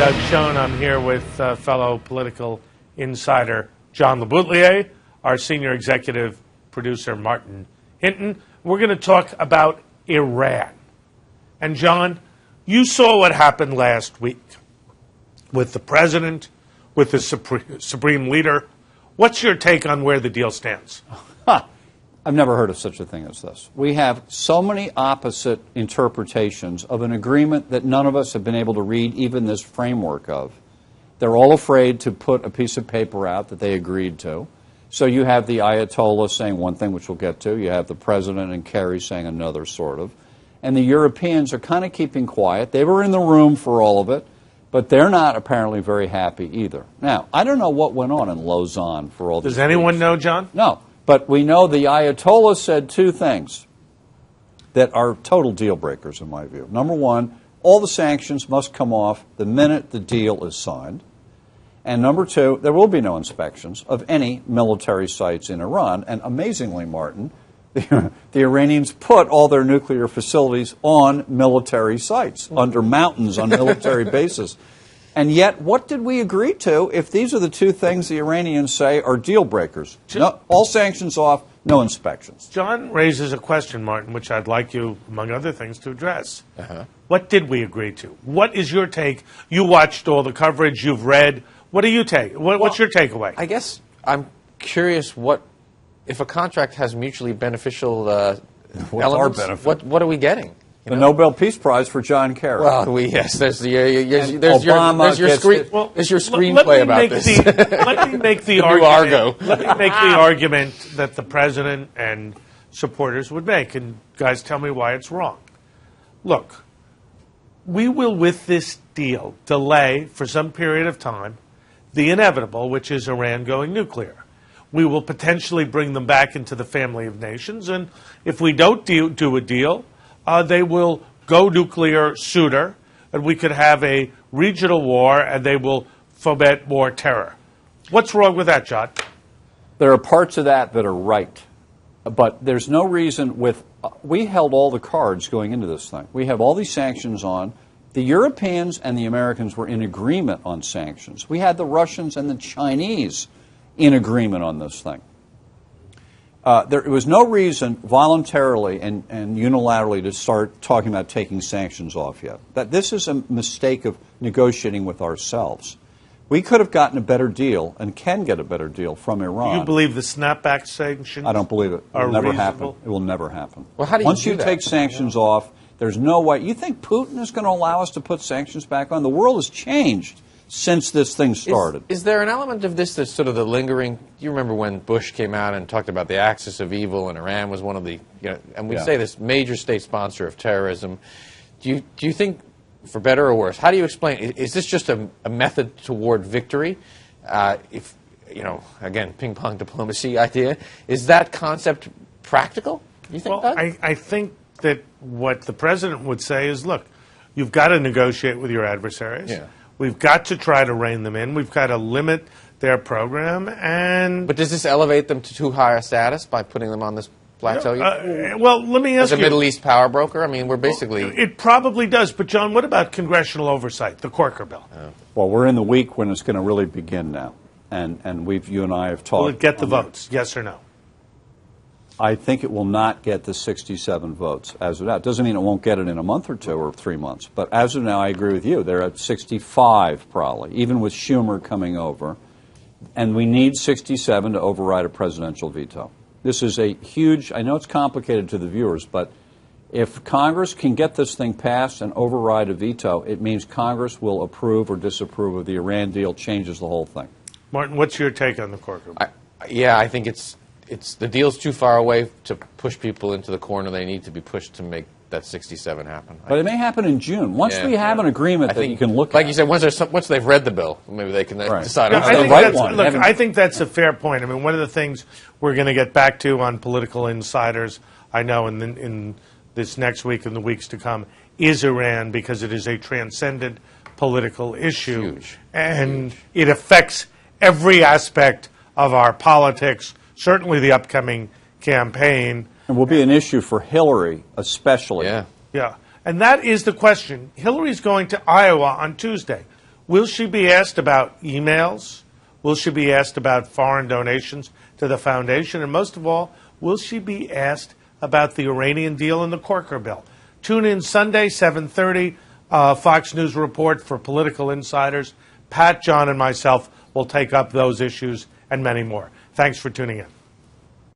Doug Schoen. I'm here with fellow political insider John LeBoutelier, our senior executive producer Martin Hinton. We're going to talk about Iran. And John, you saw what happened last week with the president, with the supreme leader. What's your take on where the deal stands? I've never heard of such a thing as this. We have so many opposite interpretations of an agreement that none of us have been able to read even this framework of. They're all afraid to put a piece of paper out that they agreed to. So you have the Ayatollah saying one thing, which we'll get to. You have the president and Kerry saying another sort of. And the Europeans are kind of keeping quiet. They were in the room for all of it, but they're not apparently very happy either. Now, I don't know what went on in Lausanne for all this. Does anyone know, John? No. But we know the Ayatollah said two things that are total deal breakers in my view. Number one, all the sanctions must come off the minute the deal is signed. And number two, there will be no inspections of any military sites in Iran. And amazingly, Martin, the Iranians put all their nuclear facilities on military sites, under mountains, on military bases. And yet, what did we agree to if these are the two things the Iranians say are deal breakers? No, all sanctions off, no inspections. John raises a question, Martin, which I'd like you, among other things, to address. What did we agree to? What is your take? You watched all the coverage, you've read. What do you take? What's your takeaway? I guess I'm curious if a contract has mutually beneficial elements, what are we getting? The Nobel Peace Prize for John Kerry. Well, yes, there's your screenplay about this. Let me make the argument. Let me make the argument that the president and supporters would make, and guys, tell me why it's wrong. Look, we will, with this deal, delay for some period of time the inevitable, which is Iran going nuclear. We will potentially bring them back into the family of nations, and if we don't do a deal, they will go nuclear sooner, and we could have a regional war, and they will foment more terror. What's wrong with that, John? There are parts of that that are right, but there's no reason we held all the cards going into this thing. We have all these sanctions on. The Europeans and the Americans were in agreement on sanctions. We had the Russians and the Chinese in agreement on this thing. There was no reason voluntarily and unilaterally to start talking about taking sanctions off yet. That this is a mistake of negotiating with ourselves. We could have gotten a better deal and can get a better deal from Iran. Do you believe the snapback sanctions? I don't believe it. It will never happen. It will never happen. Well, how do you Once do you that? take sanctions off, there's no way. You think Putin is going to allow us to put sanctions back on? The world has changed since this thing started. Is there an element of this that's sort of the lingering? Do you remember when Bush came out and talked about the axis of evil, and Iran was one of the, and we say this major state sponsor of terrorism. Do you think, for better or worse, how do you explain? Is this just a method toward victory? If again, ping pong diplomacy idea, is that concept practical? You think? Well, I think that what the president would say is, look, you've got to negotiate with your adversaries. Yeah. We've got to try to rein them in. We've got to limit their program. But does this elevate them to too high a status by putting them on this plateau? Well, let me ask you. As a Middle East power broker? I mean, we're basically... It probably does. But, John, what about congressional oversight, the Corker bill? Well, we're in the week when it's going to really begin now. And you and I have talked... Will it get the votes, yes or no? I think it will not get the 67 votes as of now. It doesn't mean it won't get it in a month or two or 3 months. But as of now, I agree with you. They're at 65 probably, even with Schumer coming over. And we need 67 to override a presidential veto. This is a huge, I know it's complicated to the viewers, but if Congress can get this thing passed and override a veto, it means Congress will approve or disapprove of the Iran deal, changes the whole thing. Martin, what's your take on the Corker bill? I think it's the deal's too far away to push people into the corner they need to be pushed to make that 67 happen. But it may happen in June. Once we have an agreement that you can look at. Like you said, once they've read the bill, maybe they can decide. I think that's a fair point. I mean, one of the things we're going to get back to on Political Insiders, I know in this next week and the weeks to come, is Iran, because it is a transcendent political issue. Huge. And it affects every aspect of our politics, certainly the upcoming campaign. And will be an issue for Hillary, especially. Yeah. Yeah. And that is the question. Hillary's going to Iowa on Tuesday. Will she be asked about emails? Will she be asked about foreign donations to the foundation? And most of all, will she be asked about the Iranian deal and the Corker bill? Tune in Sunday, 7:30, Fox News Report for political insiders. Pat, John, and myself will take up those issues and many more. Thanks for tuning in.